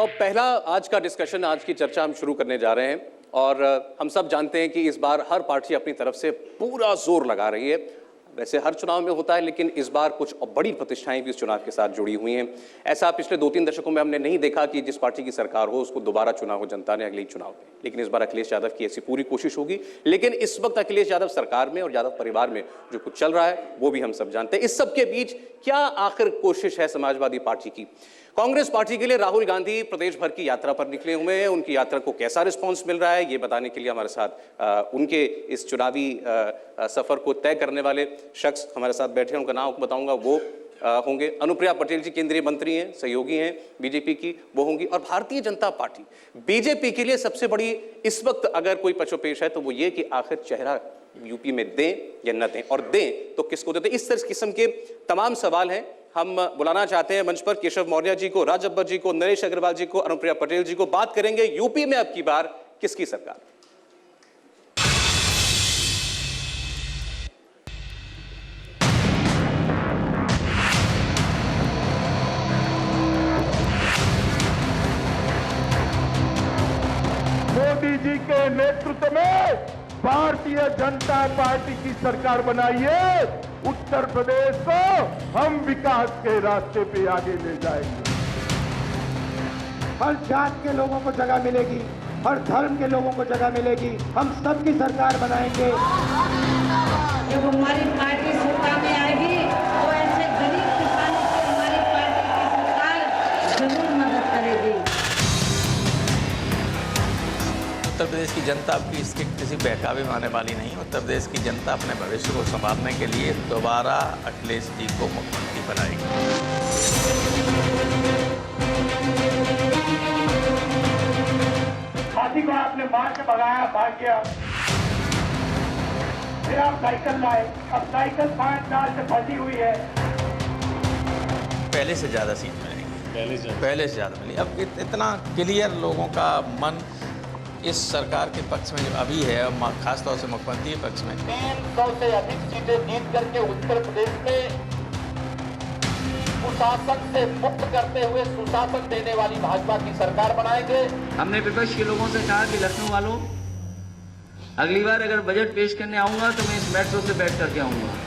तो अब पहला आज का डिस्कशन, आज की चर्चा हम शुरू करने जा रहे हैं और हम सब जानते हैं कि इस बार हर पार्टी अपनी तरफ से पूरा जोर लगा रही है। वैसे हर चुनाव में होता है, लेकिन इस बार कुछ बड़ी प्रतिष्ठाएं भी इस चुनाव के साथ जुड़ी हुई हैं। ऐसा पिछले 2-3 दशकों में हमने नहीं देखा कि जिस पार्टी की सरकार हो उसको दोबारा चुना हो जनता ने अगले चुनाव में, लेकिन इस बार अखिलेश यादव की ऐसी पूरी कोशिश होगी। लेकिन इस वक्त अखिलेश यादव सरकार में और यादव परिवार में जो कुछ चल रहा है वो भी हम सब जानते हैं। इस सब के बीच क्या आखिर कोशिश है समाजवादी पार्टी की? कांग्रेस पार्टी के लिए राहुल गांधी प्रदेश भर की यात्रा पर निकले हुए हैं। उनकी यात्रा को कैसा रिस्पांस मिल रहा है ये बताने के लिए हमारे साथ उनके इस चुनावी सफर को तय करने वाले शख्स हमारे साथ बैठे हैं। उनका नाम बताऊंगा, वो होंगे अनुप्रिया पटेल जी, केंद्रीय मंत्री हैं, सहयोगी हैं बीजेपी की, वो होंगी। और भारतीय जनता पार्टी बीजेपी के लिए सबसे बड़ी इस वक्त अगर कोई पचोपेश है तो वो ये कि आखिर चेहरा यूपी में दें या न दें, और दें तो किसको देते। इस तरह किस्म के तमाम सवाल हैं। हम बुलाना चाहते हैं मंच पर केशव मौर्य जी को, राज बब्बर जी को, नरेश अग्रवाल जी को, अनुप्रिया पटेल जी को। बात करेंगे यूपी में अब की बार किसकी सरकार। मोदी जी के नेतृत्व में भारतीय जनता पार्टी की सरकार बनाइए। उत्तर प्रदेश को हम विकास के रास्ते पे आगे ले जाएंगे। हर जात के लोगों को जगह मिलेगी, हर धर्म के लोगों को जगह मिलेगी। हम सबकी सरकार बनाएंगे। जब हमारी पार्टी सत्ता में आएगी तो ऐसे गरीब किसानों को हमारी पार्टी की सरकार जरूर मदद करेगी। उत्तर प्रदेश की जनता आपकी इसके किसी बहकावे में आने वाली नहीं। उत्तर प्रदेश की जनता अपने भविष्य को संभालने के लिए दोबारा अखिलेश जी को मुख्यमंत्री बनाएगी। हाथी को आपने मार के भगाया, भाग गया, फिर आप साइकिल लाए, अब साइकिल 5 साल से फंसी हुई है। पहले से ज़्यादा सीट मिलेगी, पहले से ज़्यादा मिली। अब इतना क्लियर लोगों का मन इस सरकार के पक्ष में जो अभी है, खासतौर से मुख्यमंत्री के पक्ष में 300 से अधिक सीटें जीत करके उत्तर प्रदेश में कुशासन से मुक्त करते हुए सुशासन देने वाली भाजपा की सरकार बनाएंगे। हमने विपक्ष के लोगों से कहा कि लखनऊ वालों, अगली बार अगर बजट पेश करने आऊंगा तो मैं इस मेट्रो से बैठ करके आऊंगा।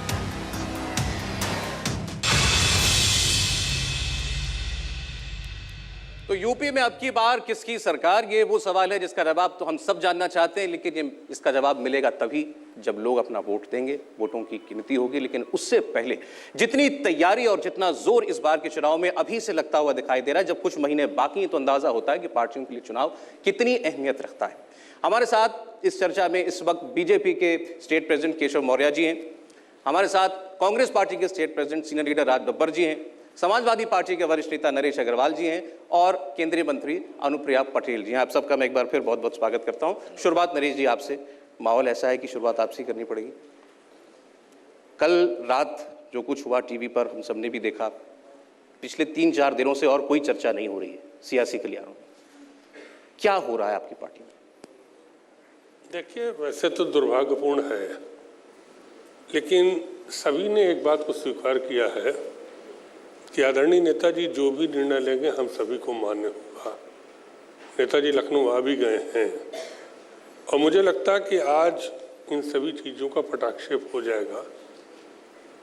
तो यूपी में अब की बार किसकी सरकार, ये वो सवाल है जिसका जवाब तो हम सब जानना चाहते हैं। लेकिन इसका जवाब मिलेगा तभी जब लोग अपना वोट देंगे, वोटों की गिनती होगी। लेकिन उससे पहले जितनी तैयारी और जितना जोर इस बार के चुनाव में अभी से लगता हुआ दिखाई दे रहा है, जब कुछ महीने बाकी हैं तो अंदाजा होता है कि पार्टियों के लिए चुनाव कितनी अहमियत रखता है। हमारे साथ इस चर्चा में इस वक्त बीजेपी के स्टेट प्रेसिडेंट केशव मौर्य जी हैं, हमारे साथ कांग्रेस पार्टी के state president senior leader Raj Babbar जी हैं, समाजवादी पार्टी के वरिष्ठ नेता नरेश अग्रवाल जी हैं और केंद्रीय मंत्री अनुप्रिया पटेल जी हैं। आप सबका मैं एक बार फिर बहुत बहुत स्वागत करता हूं। शुरुआत नरेश जी आपसे। माहौल ऐसा है कि शुरुआत आपसे ही करनी पड़ेगी। कल रात जो कुछ हुआ टीवी पर हम सबने भी देखा, पिछले 3-4 दिनों से और कोई चर्चा नहीं हो रही है सियासी गलियारों में। क्या हो रहा है आपकी पार्टी में? देखिए, वैसे तो दुर्भाग्यपूर्ण है, लेकिन सभी ने एक बात को स्वीकार किया है कि आदरणीय नेताजी जो भी निर्णय लेंगे हम सभी को मान्य होगा। नेताजी लखनऊ आ भी गए हैं और मुझे लगता है कि आज इन सभी चीज़ों का पटाक्षेप हो जाएगा।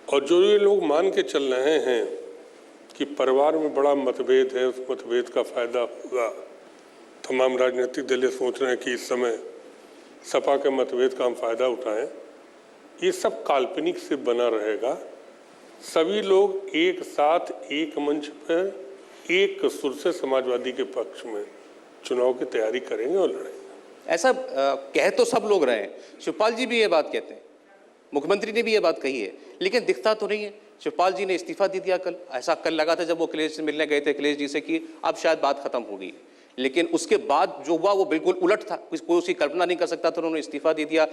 और जो ये लोग मान के चल रहे हैं कि परिवार में बड़ा मतभेद है, उस मतभेद का फायदा होगा। तमाम राजनीतिक दल सोच रहे हैं कि इस समय सपा के मतभेद का हम फायदा उठाएं। ये सब काल्पनिक से बना रहेगा। सभी लोग एक साथ एक मंच पर एक सुर से समाजवादी के पक्ष में चुनाव की तैयारी करेंगे और लड़ेंगे। ऐसा कह तो सब लोग रहे हैं, शिवपाल जी भी ये बात कहते हैं, मुख्यमंत्री ने भी ये बात कही है, लेकिन दिखता तो नहीं है। शिवपाल जी ने इस्तीफा दे दिया कल। ऐसा कल लगा था जब वो अखिलेश से मिलने गए थे अखिलेश जी से कि अब शायद बात खत्म हो गई, लेकिन उसके बाद जो हुआ वो बिल्कुल उलट था। कोई उसकी कल्पना नहीं कर सकता था। उन्होंने इस्तीफा दे दिया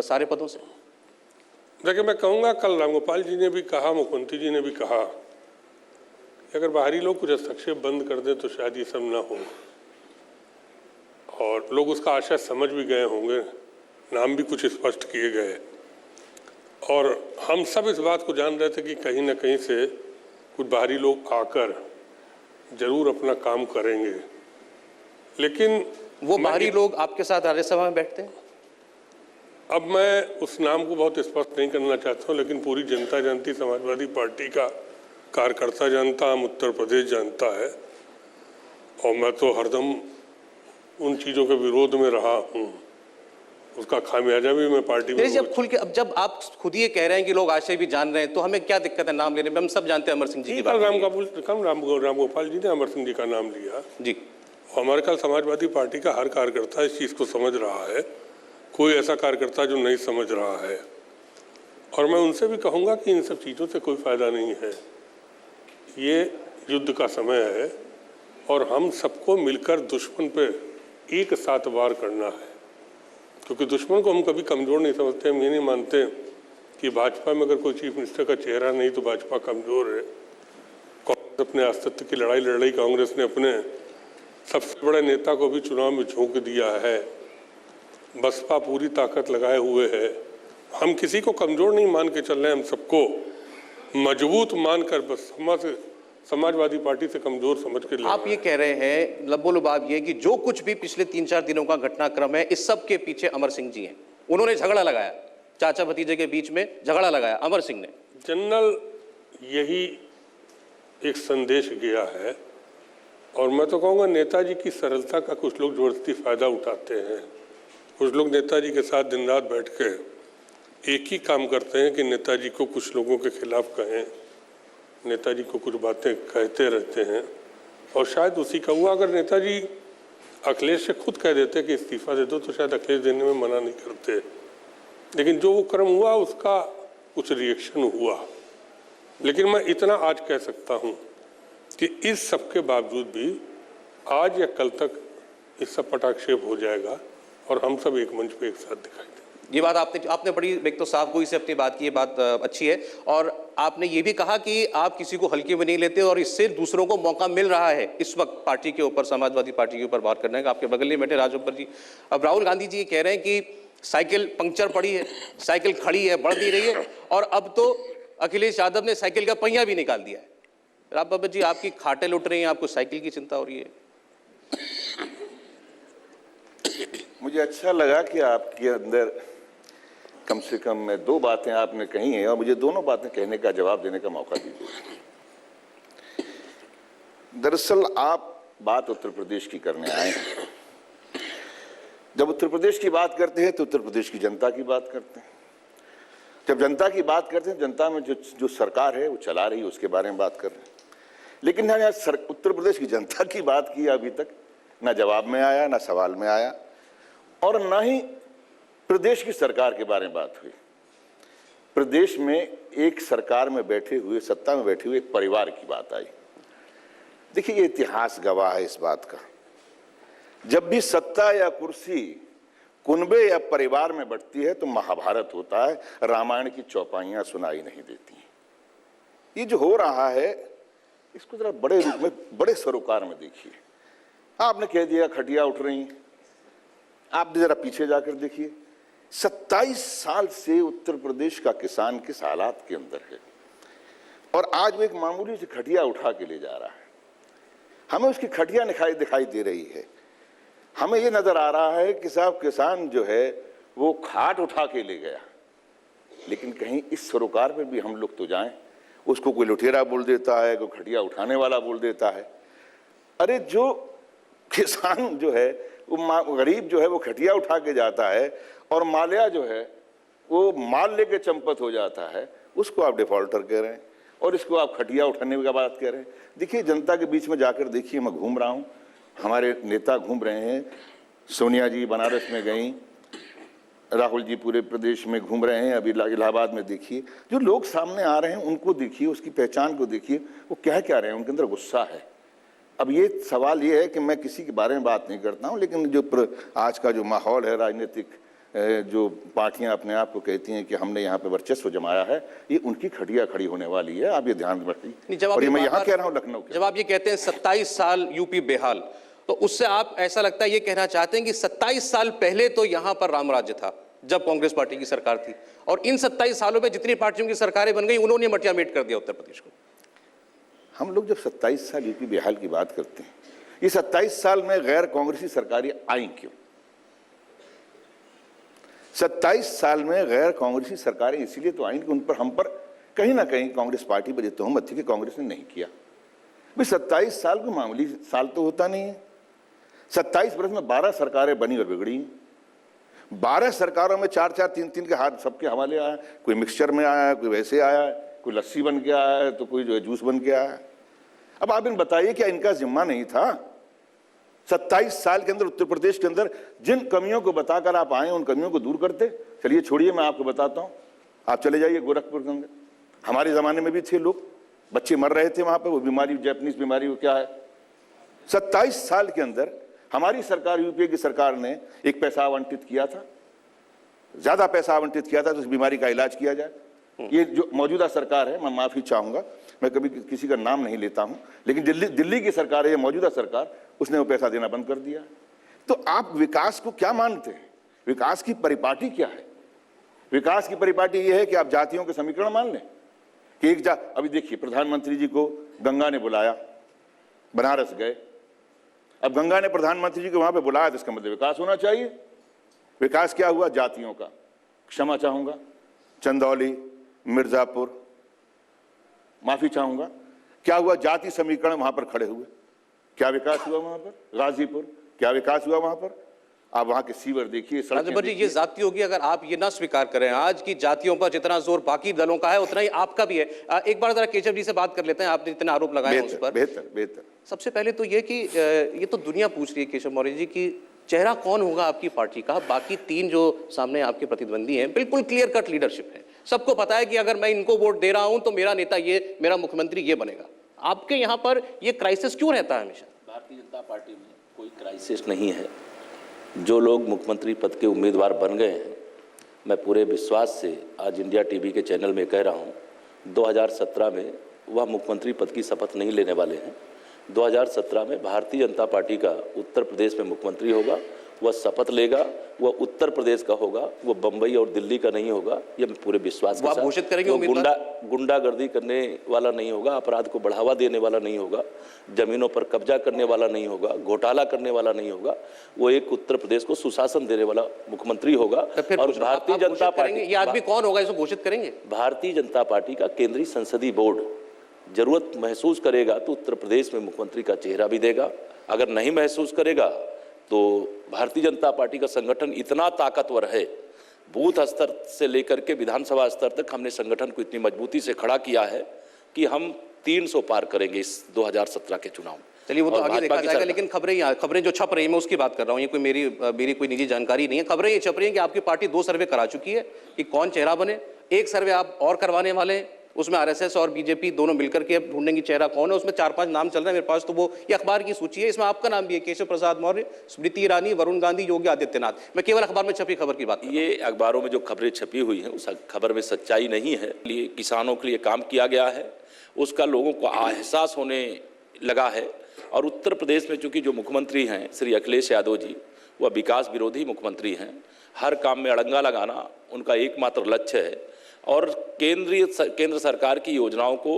सारे पदों से। देखिए, मैं कहूँगा कल रामगोपाल जी ने भी कहा, मुख्यमंत्री जी ने भी कहा कि अगर बाहरी लोग कुछ हस्तक्षेप बंद कर दें तो शायद ये सब ना हो। और लोग उसका आशय समझ भी गए होंगे, नाम भी कुछ स्पष्ट किए गए। और हम सब इस बात को जान रहे थे कि कहीं ना कहीं से कुछ बाहरी लोग आकर जरूर अपना काम करेंगे, लेकिन वो बाहरी लोग आपके साथ राज्यसभा में बैठते हैं? अब मैं उस नाम को बहुत स्पष्ट नहीं करना चाहता हूँ, लेकिन पूरी जनता जानती, समाजवादी पार्टी का कार्यकर्ता जानता, हम उत्तर प्रदेश जानता है, और मैं तो हरदम उन चीज़ों के विरोध में रहा हूँ। उसका खामियाजा भी मैं पार्टी में जब खुल के, अब जब आप खुद ये कह रहे हैं कि लोग आशय भी जान रहे हैं, तो हमें क्या दिक्कत है नाम लेने में? हम सब जानते हैं अमर सिंह जी की बात। राम गोपाल जी ने अमर सिंह जी का नाम लिया जी। हमारे ख्याल समाजवादी पार्टी का हर कार्यकर्ता इस चीज़ को समझ रहा है, कोई ऐसा कार्यकर्ता जो नहीं समझ रहा है। और मैं उनसे भी कहूँगा कि इन सब चीज़ों से कोई फायदा नहीं है। ये युद्ध का समय है और हम सबको मिलकर दुश्मन पे एक साथ वार करना है, क्योंकि दुश्मन को हम कभी कमज़ोर नहीं समझते। हम ये नहीं मानते कि भाजपा में अगर कोई चीफ मिनिस्टर का चेहरा नहीं तो भाजपा कमज़ोर है। कांग्रेस अपने अस्तित्व की लड़ाई लड़ रही, कांग्रेस ने अपने सबसे बड़े नेता को भी चुनाव में झोंक दिया है, बसपा पूरी ताकत लगाए हुए है। हम किसी को कमज़ोर नहीं मान के चल रहे हैं, हम सबको मजबूत मानकर बस समाजवादी पार्टी से कमजोर समझ के आप ये कह रहे हैं लबोलुबाब ये कि जो कुछ भी पिछले 3-4 दिनों का घटनाक्रम है, इस सब के पीछे अमर सिंह जी हैं। उन्होंने झगड़ा लगाया, चाचा भतीजे के बीच में झगड़ा लगाया अमर सिंह ने। जनरल यही एक संदेश गया है, और मैं तो कहूँगा नेताजी की सरलता का कुछ लोग जबरदस्ती फायदा उठाते हैं। कुछ लोग नेताजी के साथ दिन रात बैठ के एक ही काम करते हैं कि नेताजी को कुछ लोगों के खिलाफ कहें, नेताजी को कुछ बातें कहते रहते हैं। और शायद उसी का हुआ, अगर नेताजी अखिलेश से खुद कह देते कि इस्तीफा दे दो तो शायद अखिलेश देने में मना नहीं करते, लेकिन जो वो क्रम हुआ उसका कुछ रिएक्शन हुआ। लेकिन मैं इतना आज कह सकता हूँ कि इस सब के बावजूद भी आज या कल तक इस सब पटाक्षेप हो जाएगा और हम सब एक मंच पे एक साथ दिखाई देंगे। ये बात आपने बड़ी एक तो साफ गोई से अपनी बात की, ये बात अच्छी है। और आपने ये भी कहा कि आप किसी को हल्के में नहीं लेते और इससे दूसरों को मौका मिल रहा है इस वक्त पार्टी के ऊपर, समाजवादी पार्टी के ऊपर बात करने का। आपके बगल में बैठे राजबब्बर जी, अब राहुल गांधी जी ये कह रहे हैं कि साइकिल पंक्चर पड़ी है, साइकिल खड़ी है, बढ़ नहीं रही है, और अब तो अखिलेश यादव ने साइकिल का पहिया भी निकाल दिया है। राजबब्बर जी, आपकी खाटें लुट रही हैं, आपको साइकिल की चिंता हो रही है। मुझे अच्छा लगा कि आपके अंदर कम से कम मैं 2 बातें आपने कही हैं और मुझे दोनों बातें कहने का जवाब देने का मौका दीजिए। दरअसल आप बात उत्तर प्रदेश की करने आए हैं। जब उत्तर प्रदेश की बात करते हैं तो उत्तर प्रदेश की जनता की बात करते हैं। जब जनता की बात करते हैं, जनता में जो सरकार है वो चला रही है उसके बारे में बात कर रहे हैं। लेकिन यहाँ उत्तर प्रदेश की जनता की बात की अभी तक ना जवाब में आया, ना सवाल में आया, और ना ही प्रदेश की सरकार के बारे में बात हुई। प्रदेश में एक सरकार में बैठे हुए, सत्ता में बैठे हुए एक परिवार की बात आई। देखिए, ये इतिहास गवाह है इस बात का, जब भी सत्ता या कुर्सी कुनबे या परिवार में बढ़ती है तो महाभारत होता है, रामायण की चौपाइयां सुनाई नहीं देती। ये जो हो रहा है इसको जरा बड़े रूप में, बड़े सरोकार में देखिए। आपने कह दिया खटिया उठ रही, आप जरा पीछे जाकर देखिए। 27 साल से उत्तर प्रदेश का किसान किस हालात के अंदर है, और आज वो एक मामूली सी खटिया उठा के ले जा रहा है। हमें उसकी खटिया दिखाई दे रही है। हमें ये नजर आ रहा है कि साहब किसान जो है वो खाट उठा के ले गया, लेकिन कहीं इस सरोकार पर भी हम लोग तो जाएं। उसको कोई लुटेरा बोल देता है, कोई खटिया उठाने वाला बोल देता है। अरे जो किसान जो है वो गरीब जो है वो खटिया उठा के जाता है, और माल्या जो है वो माल लेके चंपत हो जाता है, उसको आप डिफॉल्टर कह रहे हैं और इसको आप खटिया उठाने की बात कह रहे हैं। देखिए, जनता के बीच में जाकर देखिए, मैं घूम रहा हूँ, हमारे नेता घूम रहे हैं, सोनिया जी बनारस में गई, राहुल जी पूरे प्रदेश में घूम रहे हैं, अभी इलाहाबाद में देखिए जो लोग सामने आ रहे हैं उनको देखिए, उसकी पहचान को देखिए, वो क्या रहे हैं, उनके अंदर गुस्सा है। अब ये सवाल ये है कि मैं किसी के बारे में बात नहीं करता हूँ, लेकिन जो आज का जो माहौल है, राजनीतिक जो पार्टियां अपने आप को कहती हैं कि हमने यहाँ पे वर्चस्व जमाया है, ये उनकी खटिया खड़ी होने वाली है। आप ये ध्यान रखिए। और ये मैं यहाँ कह रहा हूँ लखनऊ के। जब आप ये कहते हैं 27 साल यूपी बेहाल, तो उससे आप ऐसा लगता है ये कहना चाहते हैं कि 27 साल पहले तो यहाँ पर राम राज्य था जब कांग्रेस पार्टी की सरकार थी, और इन 27 सालों में जितनी पार्टियों की सरकारें बन गई उन्होंने मटिया मेट कर दिया उत्तर प्रदेश को। हम लोग जब 27 साल यूपी बिहार की बात करते हैं, ये 27 साल में गैर कांग्रेसी सरकारें आई क्यों? 27 साल में गैर कांग्रेसी सरकारें इसीलिए तो आई कि उन पर, हम पर कहीं ना कहीं कांग्रेस पार्टी पर ये तोहमत थी कि कांग्रेस ने नहीं किया। भाई 27 साल को मामूली साल तो होता नहीं है। 27 वर्ष में 12 सरकारें बनी और बिगड़ी। 12 सरकारों में 4-4, 3-3 के हाथ सबके हवाले आया। कोई मिक्सचर में आया, कोई वैसे आया, कोई लस्सी बन के आया है, तो कोई जो है जूस बन के आया है। अब आप इन बताइए क्या इनका जिम्मा नहीं था? 27 साल के अंदर उत्तर प्रदेश के अंदर जिन कमियों को बताकर आप आए, उन कमियों को दूर करते। चलिए छोड़िए, मैं आपको बताता हूँ। आप चले जाइए गोरखपुर के अंदर, हमारे ज़माने में भी थे लोग, बच्चे मर रहे थे वहाँ पर। वो बीमारी, जैपनीज बीमारी, वो क्या है? 27 साल के अंदर हमारी सरकार, यूपीए की सरकार ने एक पैसा आवंटित किया था, ज़्यादा पैसा आवंटित किया था तो उस बीमारी का इलाज किया जाए। ये जो मौजूदा सरकार है, मैं माफ़ी चाहूँगा, मैं कभी किसी का नाम नहीं लेता हूँ, लेकिन दिल्ली की सरकार है, ये मौजूदा सरकार, उसने वो पैसा देना बंद कर दिया। तो आप विकास को क्या मानते हैं? विकास की परिपाटी क्या है? विकास की परिपाटी ये है कि आप जातियों के समीकरण मान लें कि अभी देखिए, प्रधानमंत्री जी को गंगा ने बुलाया, बनारस गए। अब गंगा ने प्रधानमंत्री जी को वहां पे बुलाया तो इसका मतलब विकास होना चाहिए। विकास क्या हुआ? जातियों का, क्षमा चाहूंगा, चंदौली, मिर्जापुर, माफी चाहूंगा, क्या हुआ? जाति समीकरण वहां पर खड़े हुए। क्या विकास हुआ वहां पर? गाजीपुर, क्या विकास हुआ वहां पर? आप वहां के सीवर देखिए, राजभर जी, ये जाति होगी। अगर आप ये ना स्वीकार करें, आज की जातियों पर जितना जोर बाकी दलों का है उतना ही आपका भी है। एक बार जरा केशव जी से बात कर लेते हैं, आपने जितने आरोप लगाए उस पर। बेहतर। सबसे पहले तो ये कि ये तो दुनिया पूछ रही है केशव मौर्य जी कि चेहरा कौन होगा आपकी पार्टी का? बाकी 3 जो सामने आपके प्रतिद्वंदी हैं, बिल्कुल क्लियर कट लीडरशिप है, सबको पता है कि अगर मैं इनको वोट दे रहा हूं तो मेरा नेता ये, मेरा मुख्यमंत्री ये बनेगा। आपके यहाँ पर ये क्राइसिस क्यों रहता है हमेशा? भारतीय जनता पार्टी में कोई क्राइसिस नहीं है। जो लोग मुख्यमंत्री पद के उम्मीदवार बन गए हैं, मैं पूरे विश्वास से आज इंडिया टीवी के चैनल में कह रहा हूं, 2017 में वह मुख्यमंत्री पद की शपथ नहीं लेने वाले हैं। 2017 में भारतीय जनता पार्टी का उत्तर प्रदेश में मुख्यमंत्री होगा, वह शपथ लेगा, वह उत्तर प्रदेश का होगा, वह बम्बई और दिल्ली का नहीं होगा। ये पूरे विश्वास के साथ घोषित करेंगे। गुंडागर्दी करने वाला नहीं होगा, अपराध को बढ़ावा देने वाला नहीं होगा, जमीनों पर कब्जा करने वाला नहीं होगा, घोटाला करने वाला नहीं होगा। वो एक उत्तर प्रदेश को सुशासन देने वाला मुख्यमंत्री होगा। और भारतीय जनता पार्टी, ये आदमी कौन होगा इसको घोषित करेंगे? भारतीय जनता पार्टी का केंद्रीय संसदीय बोर्ड जरूरत महसूस करेगा तो उत्तर प्रदेश में मुख्यमंत्री का चेहरा भी देगा। अगर नहीं महसूस करेगा तो भारतीय जनता पार्टी का संगठन इतना ताकतवर है, बूथ स्तर से लेकर के विधानसभा स्तर तक हमने संगठन को इतनी मजबूती से खड़ा किया है कि हम 300 पार करेंगे इस 2017 के चुनाव। चलिए वो तो आगे देखा जाएगा, लेकिन खबरें जो छप रही हैं मैं उसकी बात कर रहा हूँ। ये कोई मेरी कोई निजी जानकारी नहीं है। खबरें ये छप रही हैं कि आपकी पार्टी 2 सर्वे करा चुकी है कि कौन चेहरा बने। एक सर्वे आप और करवाने वाले हैं, उसमें आरएसएस और बीजेपी दोनों मिलकर के ढूंढेंगे चेहरा कौन है। उसमें 4-5 नाम चल रहे हैं मेरे पास, तो वो ये अखबार की सूची है, इसमें आपका नाम भी है, केशव प्रसाद मौर्य, स्मृति ईरानी, वरुण गांधी, योगी आदित्यनाथ। मैं केवल अखबार में छपी खबर की बात कर रहा हूं। ये अखबारों में जो खबरें छपी हुई हैं उस खबर में सच्चाई नहीं है। लिए किसानों के लिए काम किया गया है, उसका लोगों को एहसास होने लगा है। और उत्तर प्रदेश में चूंकि जो मुख्यमंत्री हैं श्री अखिलेश यादव जी, वह विकास विरोधी मुख्यमंत्री हैं। हर काम में अड़ंगा लगाना उनका एकमात्र लक्ष्य है। और केंद्र सरकार की योजनाओं को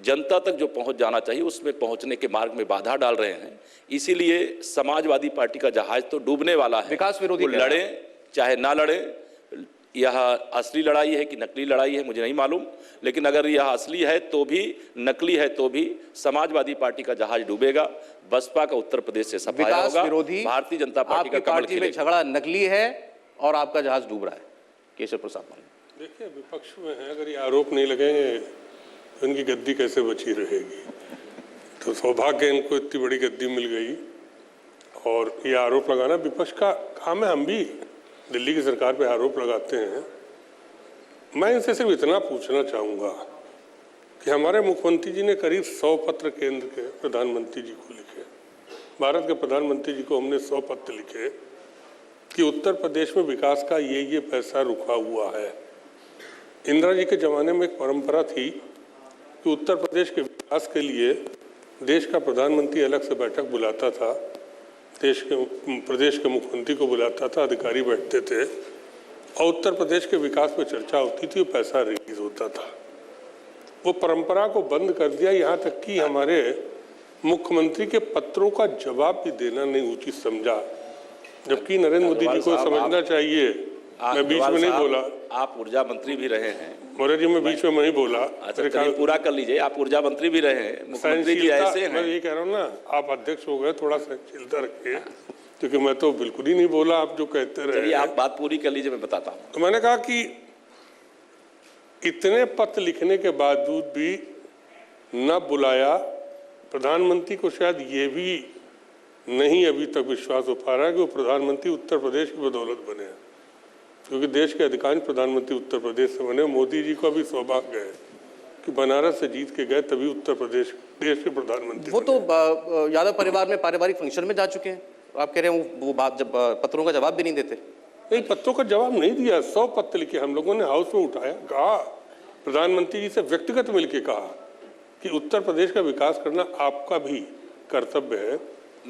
जनता तक जो पहुंच जाना चाहिए उसमें पहुंचने के मार्ग में बाधा डाल रहे हैं। इसीलिए समाजवादी पार्टी का जहाज तो डूबने वाला है। विकास विरोधी लड़ें चाहे ना लड़ें, यह असली लड़ाई है कि नकली लड़ाई है मुझे नहीं मालूम, लेकिन अगर यह असली है तो भी, नकली है तो भी, समाजवादी पार्टी का जहाज डूबेगा। बसपा का उत्तर प्रदेश से सफाया होगा। भारतीय जनता पार्टी का कमल खिलेगा। झगड़ा नकली है और आपका जहाज डूब रहा है। केशव प्रसाद मौर्य, देखिए विपक्ष में है, अगर ये आरोप नहीं लगेंगे तो इनकी गद्दी कैसे बची रहेगी। तो सौभाग्य इनको इतनी बड़ी गद्दी मिल गई। और ये आरोप लगाना विपक्ष का काम है। हम भी दिल्ली की सरकार पे आरोप लगाते हैं। मैं इनसे सिर्फ इतना पूछना चाहूँगा कि हमारे मुख्यमंत्री जी ने करीब 100 पत्र केंद्र के प्रधानमंत्री जी को लिखे। भारत के प्रधानमंत्री जी को हमने 100 पत्र लिखे कि उत्तर प्रदेश में विकास का ये पैसा रुका हुआ है। इंदिरा जी के ज़माने में एक परंपरा थी कि उत्तर प्रदेश के विकास के लिए देश का प्रधानमंत्री अलग से बैठक बुलाता था, प्रदेश के मुख्यमंत्री को बुलाता था, अधिकारी बैठते थे और उत्तर प्रदेश के विकास पर चर्चा होती थी, पैसा रिलीज होता था। वो परंपरा को बंद कर दिया। यहाँ तक कि हमारे मुख्यमंत्री के पत्रों का जवाब भी देना नहीं उचित समझा, जबकि नरेंद्र मोदी जी को समझना चाहिए। मैं बीच में नहीं बोला। आप ऊर्जा मंत्री भी रहे हैं। मौर्य जी, मैं बीच में नहीं बोला। अच्छा, चलिए पूरा कर लीजिए। आप ऊर्जा मंत्री भी रहे हैं, मुख्यमंत्री जी ऐसे हैं। मैं ये कह रहा हूँ ना, आप अध्यक्ष हो गए, थोड़ा सहनशीलता रखिए, क्योंकि मैं तो बिल्कुल ही नहीं बोला, आप जो कहते रहे। चलिए आप बात पूरी कर लीजिए, मैं बताता हूँ। तो मैंने कहा कि इतने पत्र लिखने के बावजूद भी न बुलाया। प्रधानमंत्री को शायद ये भी नहीं अभी तक विश्वास हो पा रहा है कि वो प्रधानमंत्री उत्तर प्रदेश की बदौलत बने हैं, क्योंकि देश के अधिकांश प्रधानमंत्री उत्तर प्रदेश से बने। मोदी जी को भी सौभाग्य है कि बनारस से जीत के गए, तभी उत्तर प्रदेश देश के प्रधानमंत्री। वो तो यादव परिवार में पारिवारिक फंक्शन में जा चुके हैं, आप कह रहे हैं वो बात, जब पत्रों का जवाब भी नहीं देते। नहीं, पत्रों का जवाब नहीं दिया। 100 पत्र लिखे हम लोगों ने, हाउस में उठाया, कहा प्रधानमंत्री जी से व्यक्तिगत मिलकर कहा कि उत्तर प्रदेश का विकास करना आपका भी कर्तव्य है,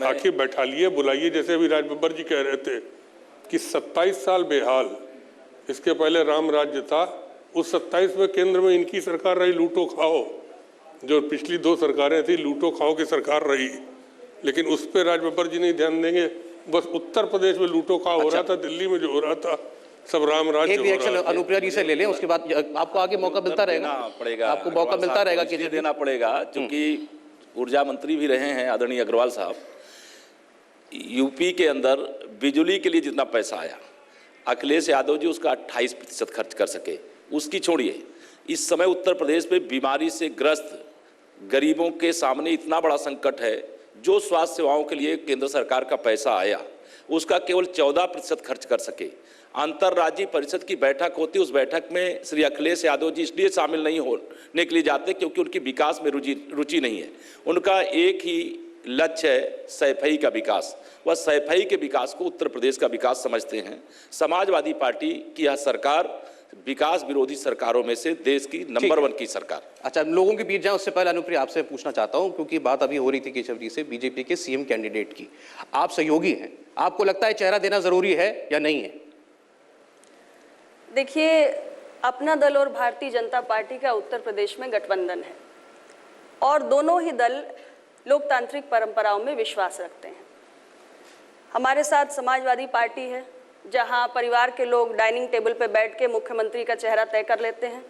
आखिर बैठा लिए, बुलाइए। जैसे अभी राज बब्बर जी कह रहे थे कि 27 साल बेहाल, इसके पहले राम राज्य था, उस 27 में केंद्र में इनकी सरकार रही, लूटो खाओ। जो पिछली 2 सरकारें थी, लूटो खाओ की सरकार रही, लेकिन उस पर राज बब्बर जी नहीं ध्यान देंगे। बस उत्तर प्रदेश में लूटो खाओ हो रहा था, दिल्ली में जो हो रहा था सब राम राज्य। एक रिएक्शन अनुप्रिया जी से ले लें, उसके बाद आपको आगे मौका मिलता रहेगा, आपको मौका मिलता रहेगा कि देना पड़ेगा, क्योंकि ऊर्जा मंत्री भी रहे हैं आदरणीय अग्रवाल साहब। यूपी के अंदर बिजली के लिए जितना पैसा आया, अखिलेश यादव जी उसका 28% खर्च कर सके, उसकी छोड़िए। इस समय उत्तर प्रदेश में बीमारी से ग्रस्त गरीबों के सामने इतना बड़ा संकट है, जो स्वास्थ्य सेवाओं के लिए केंद्र सरकार का पैसा आया उसका केवल 14% खर्च कर सके। अंतर्राज्यीय परिषद की बैठक होती, उस बैठक में श्री अखिलेश यादव जी इसलिए शामिल नहीं होने के लिए जाते क्योंकि उनकी विकास में रुचि नहीं है। उनका एक ही लक्ष्य है, सैफई का विकास। वह सैफई के विकास को उत्तर प्रदेश का विकास समझते हैं। समाजवादी पार्टी की यह सरकार विकास विरोधी सरकारों में से देश की नंबर 1 की सरकार। अच्छा, लोगों के बीच जाए उससे पहले अनुप्रिया आपसे पूछना चाहता हूं, क्योंकि बात अभी हो रही थी केशव जी से बीजेपी के सीएम कैंडिडेट की। आप सहयोगी हैं, आपको लगता है चेहरा देना जरूरी है या नहीं है? देखिए, अपना दल और भारतीय जनता पार्टी का उत्तर प्रदेश में गठबंधन है और दोनों ही दल लोकतांत्रिक परंपराओं में विश्वास रखते हैं। हमारे साथ समाजवादी पार्टी है, जहां परिवार के लोग डाइनिंग टेबल पर बैठ के मुख्यमंत्री का चेहरा तय कर लेते हैं।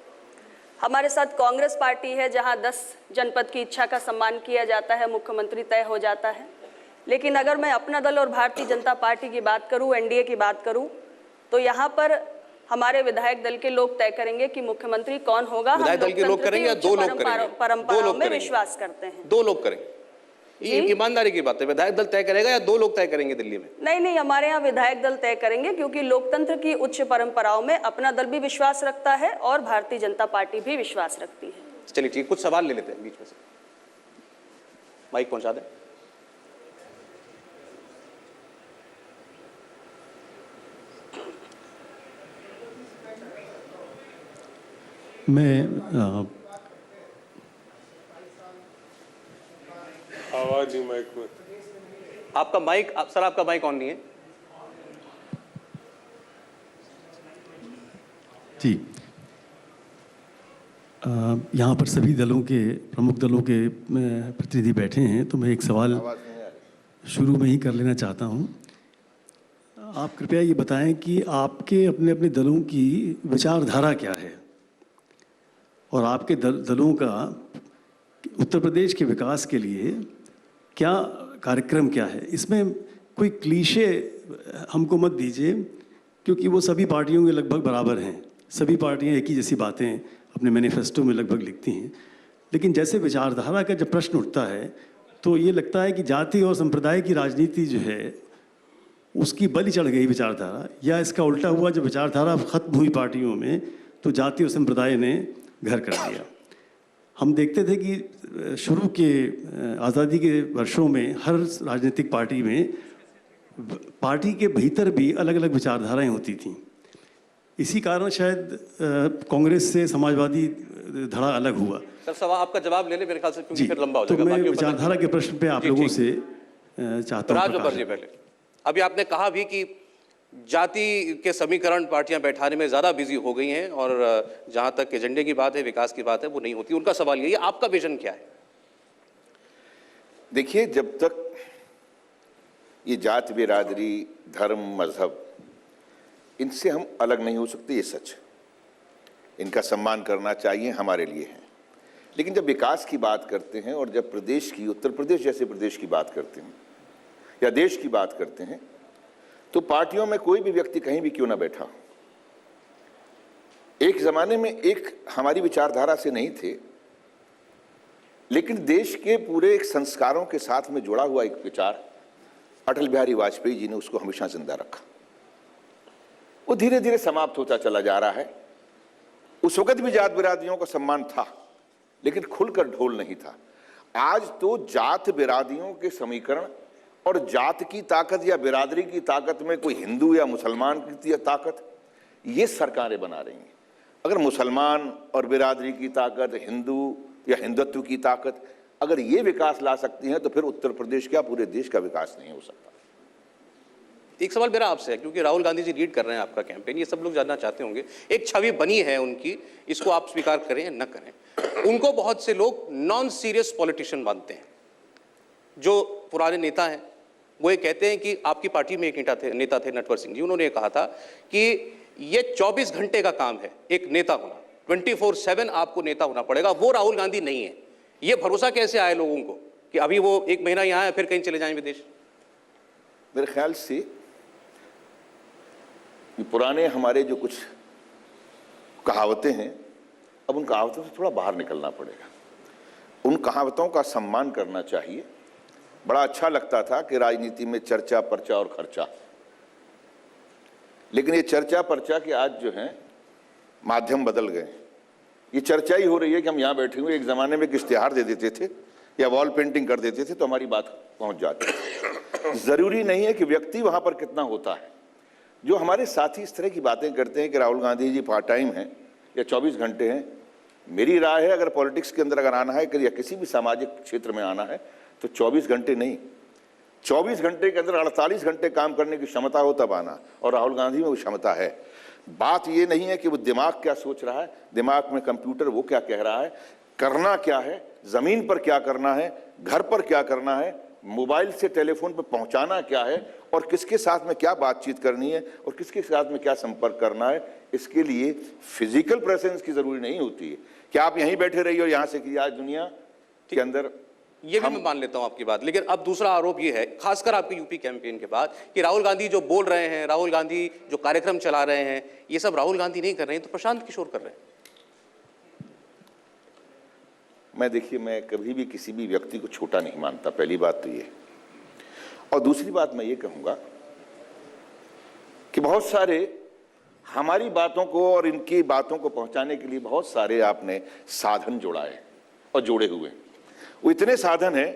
हमारे साथ कांग्रेस पार्टी है, जहां 10 जनपद की इच्छा का सम्मान किया जाता है, मुख्यमंत्री तय हो जाता है। लेकिन अगर मैं अपना दल और भारतीय जनता पार्टी की बात करूं, एनडीए की बात करूं, तो यहाँ पर हमारे विधायक दल के लोग तय करेंगे कि मुख्यमंत्री कौन होगा। विधायक दल के लोग करेंगे या 2 लोग करेंगे? परंपराओं में विश्वास करते हैं। 2 लोग करेंगे, ये ईमानदारी की बात है। विधायक दल तय करेगा या 2 लोग तय करेंगे दिल्ली में? नहीं, हमारे यहाँ विधायक दल तय करेंगे, क्योंकि लोकतंत्र की उच्च परंपराओं में अपना दल भी विश्वास रखता है और भारतीय जनता पार्टी भी विश्वास रखती है। चलिए ठीक, कुछ सवाल ले लेते हैं बीच में से, माइक पहुंचा दें। मैं आवाज नहीं माइक में। आपका माइक सर, आपका माइक ऑन नहीं है जी। यहाँ पर सभी दलों के प्रमुख दलों के प्रतिनिधि बैठे हैं, तो मैं एक सवाल शुरू में ही कर लेना चाहता हूँ। आप कृपया ये बताएं कि आपके अपने अपने दलों की विचारधारा क्या है और आपके दलों का उत्तर प्रदेश के विकास के लिए क्या कार्यक्रम क्या है। इसमें कोई क्लीशे हमको मत दीजिए, क्योंकि वो सभी पार्टियों के लगभग बराबर हैं। सभी पार्टियां एक ही जैसी बातें अपने मैनिफेस्टो में लगभग लिखती हैं, लेकिन जैसे विचारधारा का जब प्रश्न उठता है तो ये लगता है कि जाति और संप्रदाय की राजनीति जो है उसकी बलि चढ़ गई विचारधारा, या इसका उल्टा हुआ, जब विचारधारा खत्म हुई पार्टियों में तो जाति और संप्रदाय ने घर कर दिया। हम देखते थे कि शुरू के आज़ादी के वर्षों में हर राजनीतिक पार्टी में पार्टी के भीतर भी अलग अलग विचारधाराएं होती थीं। इसी कारण शायद कांग्रेस से समाजवादी धड़ा अलग हुआ। सर सवाल आपका जवाब ले ले मेरे ख्याल से, क्योंकि फिर लंबा हो तो जाएगा। मैं विचारधारा के प्रश्न पे आप लोगों से चाहता हूँ। राज बब्बर जी, पहले अभी आपने कहा भी कि जाति के समीकरण पार्टियां बैठाने में ज़्यादा बिजी हो गई हैं और जहां तक एजेंडे की बात है, विकास की बात है, वो नहीं होती। उनका सवाल यही है, आपका विजन क्या है? देखिए, जब तक ये जात बिरादरी, धर्म, मजहब, इनसे हम अलग नहीं हो सकते, ये सच। इनका सम्मान करना चाहिए, हमारे लिए है। लेकिन जब विकास की बात करते हैं और जब प्रदेश की, उत्तर प्रदेश जैसे प्रदेश की बात करते हैं या देश की बात करते हैं, तो पार्टियों में कोई भी व्यक्ति कहीं भी क्यों ना बैठा, एक जमाने में एक हमारी विचारधारा से नहीं थे, लेकिन देश के पूरे एक संस्कारों के साथ में जुड़ा हुआ एक विचार, अटल बिहारी वाजपेयी जी ने उसको हमेशा जिंदा रखा। वो धीरे धीरे समाप्त होता चला जा रहा है। उस वक्त भी जात बिरादरियों का सम्मान था, लेकिन खुलकर ढोल नहीं था। आज तो जात बिरादरियों के समीकरण और जात की ताकत या बिरादरी की ताकत में कोई हिंदू या मुसलमान की ताकत, ये सरकारें बना रही हैं। अगर मुसलमान और बिरादरी की ताकत, हिंदू या हिंदुत्व की ताकत, अगर ये विकास ला सकती हैं, तो फिर उत्तर प्रदेश क्या पूरे देश का विकास नहीं हो सकता। एक सवाल मेरा आपसे है, क्योंकि राहुल गांधी जी लीड कर रहे हैं आपका कैंपेन, ये सब लोग जानना चाहते होंगे, एक छवि बनी है उनकी, इसको आप स्वीकार करें या न करें, उनको बहुत से लोग नॉन सीरियस पॉलिटिशियन मानते हैं। जो पुराने नेता हैं वो ये कहते हैं कि आपकी पार्टी में एक नेता थे नटवर सिंह जी, उन्होंने कहा था कि ये 24 घंटे का काम है एक नेता होना, 24/7 आपको नेता होना पड़ेगा। वो राहुल गांधी नहीं है। ये भरोसा कैसे आए लोगों को कि अभी वो 1 महीना यहाँ है, फिर कहीं चले जाएं विदेश? मेरे ख्याल से पुराने हमारे जो कुछ कहावतें हैं, अब उन कहावतों से थोड़ा बाहर निकलना पड़ेगा। उन कहावतों का सम्मान करना चाहिए। बड़ा अच्छा लगता था कि राजनीति में चर्चा, पर्चा और खर्चा, लेकिन ये चर्चा पर्चा के आज जो है माध्यम बदल गए। ये चर्चा ही हो रही है कि हम यहाँ बैठे हुए, एक ज़माने में एक इश्तिहार दे देते थे या वॉल पेंटिंग कर देते थे तो हमारी बात पहुँच जाती है। ज़रूरी नहीं है कि व्यक्ति वहाँ पर कितना होता है। जो हमारे साथी इस तरह की बातें करते हैं कि राहुल गांधी जी पार्ट टाइम हैं या 24 घंटे हैं, मेरी राय है अगर पॉलिटिक्स के अंदर अगर आना है या किसी भी सामाजिक क्षेत्र में आना है तो 24 घंटे नहीं, 24 घंटे के अंदर 48 घंटे काम करने की क्षमता हो तब आना, और राहुल गांधी में वो क्षमता है। बात ये नहीं है कि वो दिमाग क्या सोच रहा है, दिमाग में कंप्यूटर वो क्या कह रहा है, करना क्या है, जमीन पर क्या करना है, घर पर क्या करना है, मोबाइल से टेलीफोन पर पहुंचाना क्या है, और किसके साथ में क्या बातचीत करनी है और किसके साथ में क्या संपर्क करना है। इसके लिए फिजिकल प्रेजेंस की जरूरी नहीं होती है कि आप यहीं बैठे रहिए और यहाँ से कि आज दुनिया के अंदर। ये भी मैं मान लेता हूं आपकी बात, लेकिन अब दूसरा आरोप ये है, खासकर आपके यूपी कैंपेन के बाद, कि राहुल गांधी जो बोल रहे हैं, राहुल गांधी जो कार्यक्रम चला रहे हैं, ये सब राहुल गांधी नहीं कर रहे हैं, तो प्रशांत किशोर कर रहे हैं। मैं कभी भी किसी भी व्यक्ति को छोटा नहीं मानता, पहली बात तो ये। और दूसरी बात मैं ये कहूंगा कि बहुत सारे हमारी बातों को और इनकी बातों को पहुंचाने के लिए बहुत सारे आपने साधन जोड़ाए और जोड़े हुए। वो इतने साधन हैं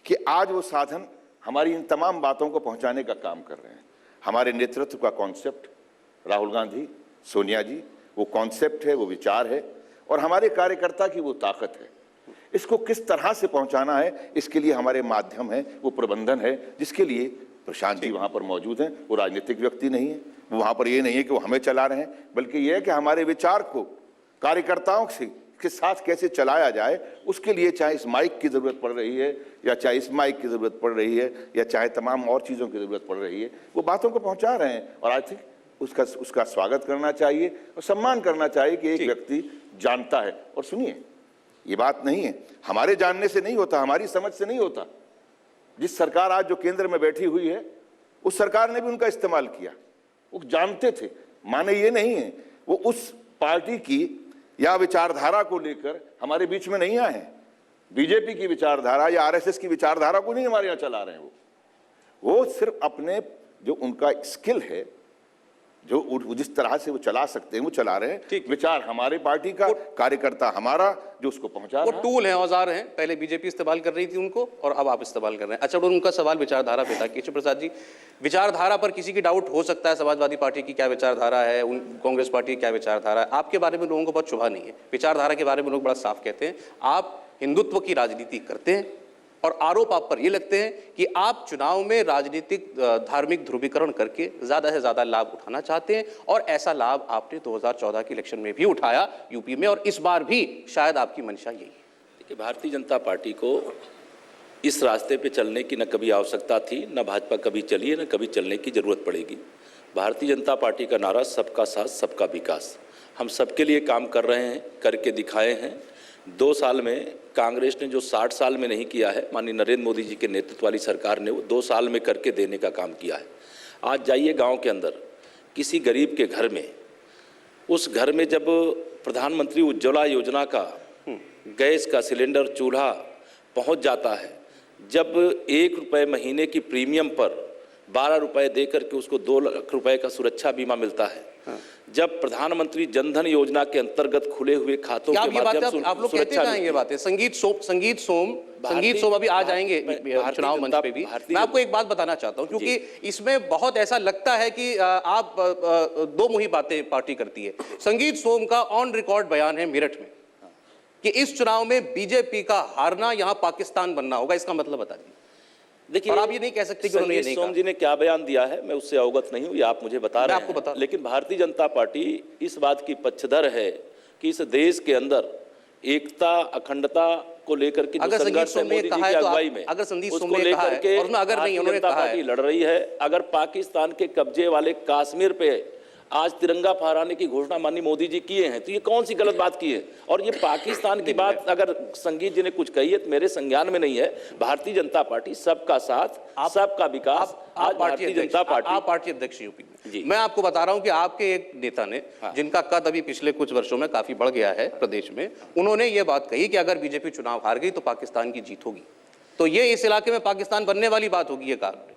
कि आज वो साधन हमारी इन तमाम बातों को पहुंचाने का काम कर रहे हैं। हमारे नेतृत्व का कॉन्सेप्ट, राहुल गांधी, सोनिया जी, वो कॉन्सेप्ट है, वो विचार है, और हमारे कार्यकर्ता की वो ताकत है। इसको किस तरह से पहुंचाना है, इसके लिए हमारे माध्यम है, वो प्रबंधन है, जिसके लिए प्रशांत जी वहां पर मौजूद हैं। वो राजनीतिक व्यक्ति नहीं है, वो वहां पर ये नहीं है कि वो हमें चला रहे हैं, बल्कि ये है कि हमारे विचार को कार्यकर्ताओं से के साथ कैसे चलाया जाए, उसके लिए चाहे इस माइक की ज़रूरत पड़ रही है या चाहे इस माइक की ज़रूरत पड़ रही है या चाहे तमाम और चीज़ों की ज़रूरत पड़ रही है, वो बातों को पहुंचा रहे हैं। और आई थिंक उसका स्वागत करना चाहिए और सम्मान करना चाहिए कि एक व्यक्ति जानता है। और सुनिए, ये बात नहीं है हमारे जानने से नहीं होता, हमारी समझ से नहीं होता। जिस सरकार आज जो केंद्र में बैठी हुई है, उस सरकार ने भी उनका इस्तेमाल किया, वो जानते थे। माने ये नहीं है वो उस पार्टी की या विचारधारा को लेकर हमारे बीच में नहीं आए हैं। बीजेपी की विचारधारा या आरएसएस की विचारधारा को नहीं हमारे यहाँ चला रहे हैं। वो सिर्फ अपने जो उनका स्किल है, जो जिस तरह से वो चला सकते हैं वो चला रहे हैं। विचार हमारे पार्टी का, कार्यकर्ता हमारा जो उसको पहुंचा वो टूल है, औजार हैं। पहले बीजेपी इस्तेमाल कर रही थी उनको और अब आप इस्तेमाल कर रहे हैं। अच्छा, उनका सवाल विचारधारा पे था। केशव प्रसाद जी, विचारधारा पर किसी की डाउट हो सकता है, समाजवादी पार्टी की क्या विचारधारा है, कांग्रेस पार्टी की क्या विचारधारा है। आपके बारे में लोगों को बहुत शुभा नहीं है, विचारधारा के बारे में लोग बड़ा साफ कहते हैं। आप हिंदुत्व की राजनीति करते हैं और आरोप आप पर ये लगते हैं कि आप चुनाव में राजनीतिक धार्मिक ध्रुवीकरण करके ज्यादा से ज्यादा लाभ उठाना चाहते हैं, और ऐसा लाभ आपने 2014 के इलेक्शन में भी उठाया यूपी में, और इस बार भी शायद आपकी मंशा यही है। देखिए, भारतीय जनता पार्टी को इस रास्ते पे चलने की न कभी आवश्यकता थी, न भाजपा कभी चली है, न कभी चलने की जरूरत पड़ेगी। भारतीय जनता पार्टी का नारा सबका साथ सबका विकास, हम सबके लिए काम कर रहे हैं, करके दिखाए हैं। 2 साल में कांग्रेस ने जो 60 साल में नहीं किया है, माननीय नरेंद्र मोदी जी के नेतृत्व वाली सरकार ने वो 2 साल में करके देने का काम किया है। आज जाइए गांव के अंदर, किसी गरीब के घर में, उस घर में जब प्रधानमंत्री उज्ज्वला योजना का गैस का सिलेंडर चूल्हा पहुंच जाता है, जब 1 रुपये महीने की प्रीमियम पर 12 रुपये दे करके उसको 2 लाख रुपए का सुरक्षा बीमा मिलता है, जब प्रधानमंत्री जनधन योजना के अंतर्गत खुले हुए खातों के माध्यम से आप लोग कहते हैं ये बातें, संगीत सोम अभी आ जाएंगे चुनाव मंच पे भी। मैं आपको एक बात बताना चाहता हूं, क्योंकि इसमें बहुत ऐसा लगता है कि आप दो मुही बातें पार्टी करती है। संगीत सोम का ऑन रिकॉर्ड बयान है मेरठ में कि इस चुनाव में बीजेपी का हारना यहां पाकिस्तान बनना होगा। इसका मतलब बता दीजिए। देखिए, और आप ये नहीं कह सकते कि उन्होंने ये नहीं कहा। सोम जी ने क्या बयान दिया है मैं उससे अवगत नहीं हूं, ये आप मुझे बता रहे हैं। आपको बता, लेकिन भारतीय जनता पार्टी इस बात की पक्षधर है कि इस देश के अंदर एकता अखंडता को लेकर के जो संघर्ष है मोदी जी की अगुवाई में, अगर संदीप उसको सोम ने कहा लेकर है, के और उसमें अगर नहीं भारतीय जनता पार्टी लड़ रही है। अगर पाकिस्तान के कब्जे वाले कश्मीर पे आज तिरंगा फहराने की घोषणा माननीय मोदी जी किए हैं, तो ये कौन सी गलत बात की है? और ये पाकिस्तान की बात अगर संगीत जी ने कुछ कही है तो मेरे संज्ञान में नहीं है। भारतीय जनता पार्टी सबका साथ सबका विकास, आज भारतीय जनता पार्टी, आप पार्टी अध्यक्ष यूपी में। मैं आपको बता रहा हूं कि आपके एक नेता ने, जिनका कद अभी पिछले कुछ वर्षों में काफी बढ़ गया है प्रदेश में, उन्होंने ये बात कही कि अगर बीजेपी चुनाव हार गई तो पाकिस्तान की जीत होगी, तो ये इस इलाके में पाकिस्तान बनने वाली बात होगी। ये कारण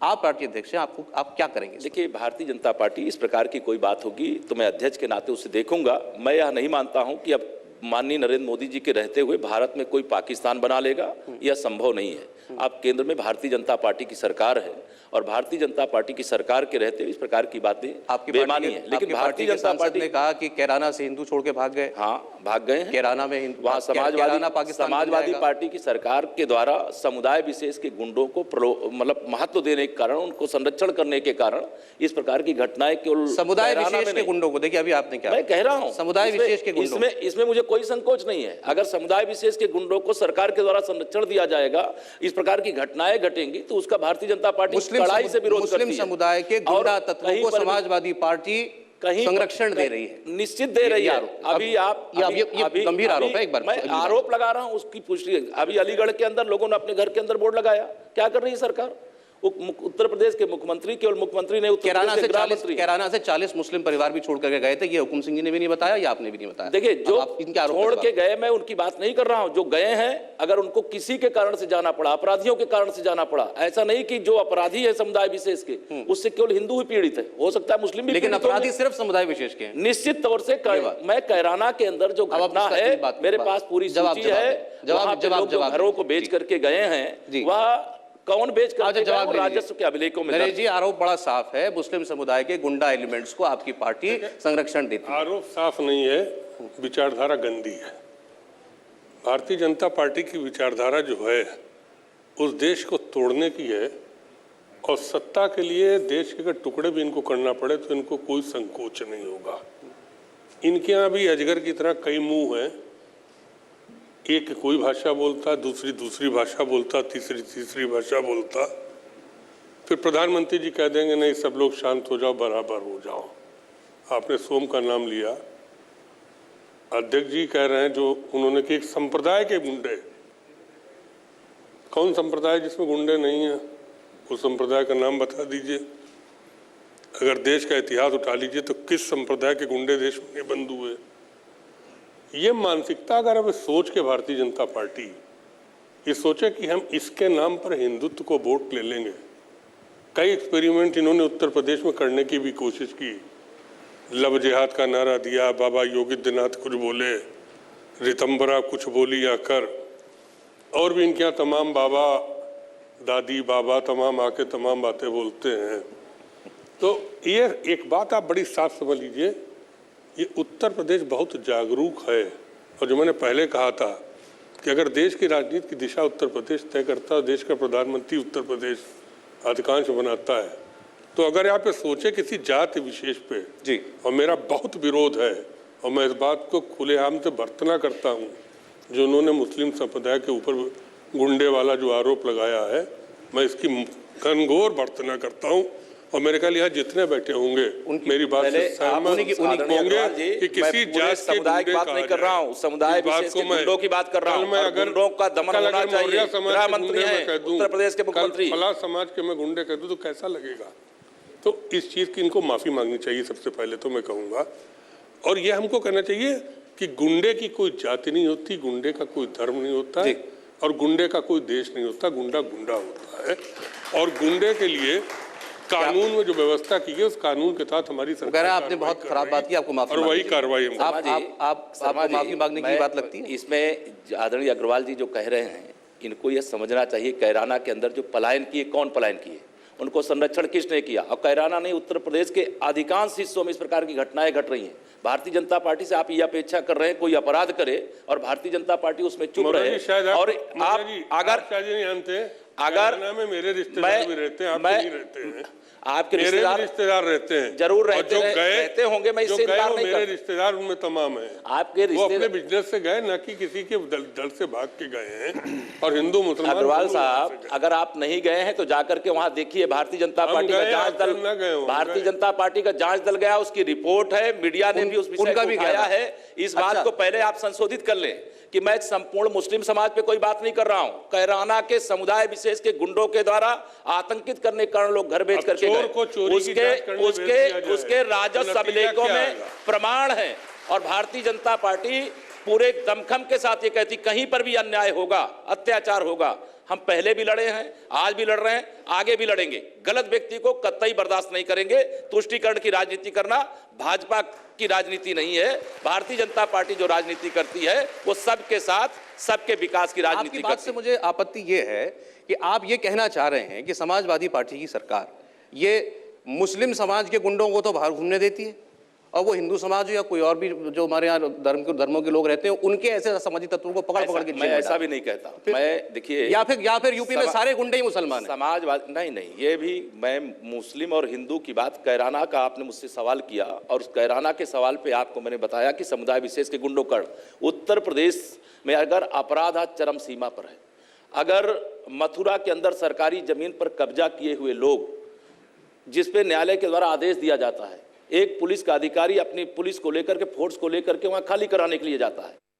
आप पार्टी अध्यक्ष हैं, आप क्या करेंगे? देखिए, भारतीय जनता पार्टी इस प्रकार की कोई बात होगी तो मैं अध्यक्ष के नाते उसे देखूंगा। मैं यह नहीं मानता हूं कि अब माननीय नरेंद्र मोदी जी के रहते हुए भारत में कोई पाकिस्तान बना लेगा, यह संभव नहीं है। अब केंद्र में भारतीय जनता पार्टी की सरकार है और भारतीय जनता पार्टी की सरकार के रहते हुए इस प्रकार की बातें बेमानी है। लेकिन भारतीय जनता पार्टी ने कहा कि कैराना से हिंदू छोड़ के भाग गए। हाँ, भाग गए हैं। कैराना में वहाँ समाजवादी पार्टी की सरकार के द्वारा समुदाय विशेष के गुंडों को मतलब महत्व देने के कारण, उनको संरक्षण करने के कारण इस प्रकार की घटनाएं केवल समुदाय विशेष के गुंडों को, देखिए अभी आपने क्या, मैं कह रहा हूँ समुदाय विशेष के गुंडों, इसमें मुझे कोई संकोच नहीं है। अगर समुदाय विशेष के गुंडों को सरकार के द्वारा संरक्षण दिया जाएगा, इस प्रकार की घटनाएं घटेंगी, तो उसका भारतीय जनता पार्टी कड़ाई से विरोध करती है। मुस्लिम समुदाय के गुंडा तत्वों को समाजवादी पार्टी कहीं संरक्षण दे रही है, निश्चित दे रही है। अभी आप ये गंभीर आरोप है। एक बार मैं आरोप लगा रहा हूं, उसकी पुष्टि। अभी अलीगढ़ के अंदर लोगों ने अपने घर के अंदर बोर्ड लगाया। क्या कर रही है सरकार? उत्तर प्रदेश के मुख्यमंत्री, केवल मुख्यमंत्री ने कैराना से 40 मुस्लिम परिवार भी छोड़ करके गए थे। ये हुकुम सिंह जी ने भी नहीं बताया या आपने भी नहीं बताया? देखिए, जो छोड़ के गए, मैं उनकी बात नहीं कर रहा हूं। जो गए हैं, अगर उनको किसी के कारण से जाना पड़ा, अपराधियों के कारण से जाना पड़ा, ऐसा नहीं कि जो अपराधी है समुदाय विशेष के, उससे केवल हिंदू ही पीड़ित है, हो सकता है मुस्लिम भी, लेकिन अपराधी सिर्फ समुदाय विशेष के हैं। निश्चित तौर से मैं कैराना के अंदर जो घटना है, मेरे पास पूरी सूची है। जवाब घरों को बेच करके गए हैं, वह कौन बेच कर राजस्व के अभिलेखों में? नरेश जी, आरोप बड़ा साफ है, मुस्लिम समुदाय के गुंडा एलिमेंट्स को आपकी पार्टी संरक्षण देती है। आरोप साफ नहीं है, विचारधारा गंदी है। भारतीय जनता पार्टी की विचारधारा जो है उस देश को तोड़ने की है, और सत्ता के लिए देश के अगर टुकड़े भी इनको करना पड़े तो इनको कोई संकोच नहीं होगा। इनके यहाँ भी अजगर की तरह कई मुंह हैं। एक कोई भाषा बोलता, दूसरी भाषा बोलता, तीसरी भाषा बोलता। फिर प्रधानमंत्री जी कह देंगे नहीं सब लोग शांत हो जाओ, बराबर हो जाओ। आपने सोम का नाम लिया, अध्यक्ष जी कह रहे हैं जो उन्होंने कि एक संप्रदाय के गुंडे। कौन संप्रदाय जिसमें गुंडे नहीं है? उस संप्रदाय का नाम बता दीजिए। अगर देश का इतिहास उठा लीजिए तो किस संप्रदाय के गुंडे देश में नहीं बंद हुए? ये मानसिकता अगर अब सोच के भारतीय जनता पार्टी ये सोचे कि हम इसके नाम पर हिंदुत्व को वोट ले लेंगे। कई एक्सपेरिमेंट इन्होंने उत्तर प्रदेश में करने की भी कोशिश की। लव जिहाद का नारा दिया, बाबा योगीद्यनाथ कुछ बोले, रितंबरा कुछ बोली आकर, और भी इनके यहाँ तमाम बाबा दादी बाबा तमाम आके तमाम बातें बोलते हैं। तो ये एक बात आप बड़ी साफ समझ लीजिए, ये उत्तर प्रदेश बहुत जागरूक है। और जो मैंने पहले कहा था कि अगर देश की राजनीति की दिशा उत्तर प्रदेश तय करता है, देश का प्रधानमंत्री उत्तर प्रदेश अधिकांश बनाता है, तो अगर आप ये सोचे किसी जाति विशेष पे जी, और मेरा बहुत विरोध है और मैं इस बात को खुलेआम से भर्त्सना करता हूँ जो उन्होंने मुस्लिम संप्रदाय के ऊपर गुंडे वाला जो आरोप लगाया है, मैं इसकी घनघोर भर्त्सना करता हूँ। और मेरे ख्याल यहाँ जितने बैठे होंगे मेरी बात से सहमत होंगे कि किसी जाति समुदाय की बात नहीं कर रहा हूँ, समुदाय विशेष के गुंडों की बात कर रहा हूँ। और गुंडों का दमन होना चाहिए। गृह मंत्री हैं उत्तर प्रदेश के मुख्यमंत्री, फला समाज के मैं गुंडे कह दूं तो कैसा लगेगा? तो इस चीज की इनको माफी मांगनी चाहिए सबसे पहले तो मैं कहूँगा। और ये हमको कहना चाहिए कि गुंडे की कोई जाति नहीं होती, गुंडे का कोई धर्म नहीं होता है और गुंडे का कोई देश नहीं होता। गुंडा गुंडा होता है और गुंडे के लिए कानून में जो व्यवस्था की है उस कानून के तहत हमारी सरकार, आपने बहुत खराब बात की, आपको माफी और वही कार्रवाई आपको माफी मांगने की बात लगती है। इसमें आदरणीय अग्रवाल जी जो कह रहे हैं, इनको यह समझना चाहिए कैराना के अंदर जो पलायन किए, कौन पलायन किए, उनको संरक्षण किसने किया? और कैराना नहीं, उत्तर प्रदेश के अधिकांश हिस्सों में इस प्रकार की घटनाएं घट रही हैं। भारतीय जनता पार्टी से आप ये अपेक्षा कर रहे हैं कोई अपराध करे और भारतीय जनता पार्टी उसमें चुप रहे। और आप अगर में मेरे रिश्तेदार भी रहते हैं, आप नहीं रहते हैं, आपके मेरे रिश्तेदार रहते हैं, जरूर रहते होंगे, मैं इससे इनकार नहीं मेरे रिश्तेदार उनमें तमाम हैं। आपके वो अपने बिजनेस से गए, न कि किसी के दल से भाग के गए हैं। और हिंदू मुसलमान अग्रवाल साहब, अगर आप नहीं गए हैं तो जाकर के वहां देखिए, भारतीय जनता पार्टी का जांच दल, भारतीय जनता पार्टी का जांच दल गया, उसकी रिपोर्ट है, मीडिया ने भी उस विषय को उठाया है। इस बात को पहले आप संशोधित कर लें कि मैं संपूर्ण मुस्लिम समाज पे कोई बात नहीं कर रहा हूं। कैराना के समुदाय विशेष के गुंडों के द्वारा आतंकित करने के कारण लोग घर बेच करके गए, उसके राजस्व अभिलेखों में प्रमाण है। और भारतीय जनता पार्टी पूरे दमखम के साथ ये कहती कहीं पर भी अन्याय होगा, अत्याचार होगा, हम पहले भी लड़े हैं, आज भी लड़ रहे हैं, आगे भी लड़ेंगे। गलत व्यक्ति को कतई बर्दाश्त नहीं करेंगे। तुष्टीकरण की राजनीति करना भाजपा की राजनीति नहीं है। भारतीय जनता पार्टी जो राजनीति करती है वो सबके साथ, सबके विकास की राजनीति करती है। बात से मुझे आपत्ति ये है कि आप ये कहना चाह रहे हैं कि समाजवादी पार्टी की सरकार ये मुस्लिम समाज के गुंडों को तो बाहर घूमने देती है और वो हिंदू समाज या कोई और भी जो हमारे यहाँ धर्मों के लोग रहते हैं उनके ऐसे सामाजिक तत्वों को पकड़ के मैं ऐसा भी नहीं कहता। मैं देखिए, या फिर यूपी में सारे गुंडे ही मुसलमान हैं। समाजवाद नहीं, ये भी मैं मुस्लिम और हिंदू की बात, कैराना का आपने मुझसे सवाल किया और उस कैराना के सवाल पे आपको मैंने बताया कि समुदाय विशेष के गुंडों का उत्तर प्रदेश में अगर अपराध आज चरम सीमा पर है, अगर मथुरा के अंदर सरकारी जमीन पर कब्जा किए हुए लोग, जिस पे न्यायालय के द्वारा आदेश दिया जाता है, एक पुलिस का अधिकारी अपनी पुलिस को लेकर के, फोर्स को लेकर के वहां खाली कराने के लिए जाता है,